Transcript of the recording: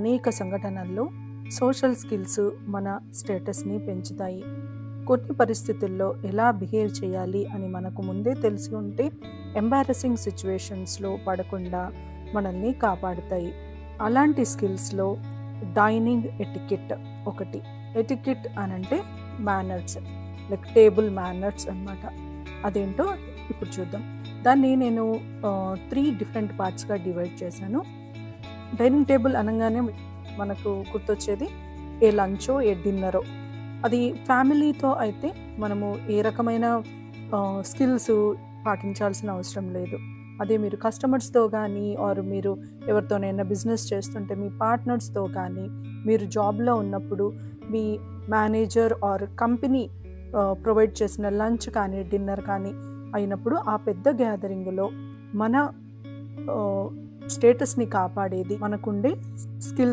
అనేక సంఘటనల్లో social skills మన స్టేటస్ని పెంచుతాయి. కొన్ని పరిస్థితుల్లో ఎలా బిహేవ్ చేయాలి అని మనకు ముందే తెలిసి ఉంటే ఎంబారసింగ్ సిచ్యువేషన్స్లో పడకుండా మనల్ని కాపాడుతాయి. అలాంటి స్కిల్స్లో డైనింగ్ ఎటికెట్ ఒకటి. ఎటికెట్ అనంటే మేనర్స్, లైక్ టేబుల్ మేనర్స్ అన్నమాట. అదేంటో ఇప్పుడు చూద్దాం. దాన్ని నేను 3 డిఫరెంట్ పార్ట్స్గా డివైడ్ చేశాను. డైనింగ్ టేబుల్ అనగానే మనకు గుర్తొచ్చేది ఏ లంచో ఏ డిన్నరో. అది ఫ్యామిలీతో అయితే మనము ఏ రకమైన స్కిల్స్ పాటించాల్సిన అవసరం లేదు. అదే మీరు కస్టమర్స్తో కానీ ఆర్ మీరు ఎవరితోనైనా బిజినెస్ చేస్తుంటే మీ పార్ట్నర్స్తో కానీ, మీరు జాబ్లో ఉన్నప్పుడు మీ మేనేజర్ ఆర్ కంపెనీ ప్రొవైడ్ చేసిన లంచ్ కానీ డిన్నర్ కానీ అయినప్పుడు ఆ పెద్ద గ్యాదరింగ్లో మన స్టేటస్ని కాపాడేది మనకుండే స్కిల్స్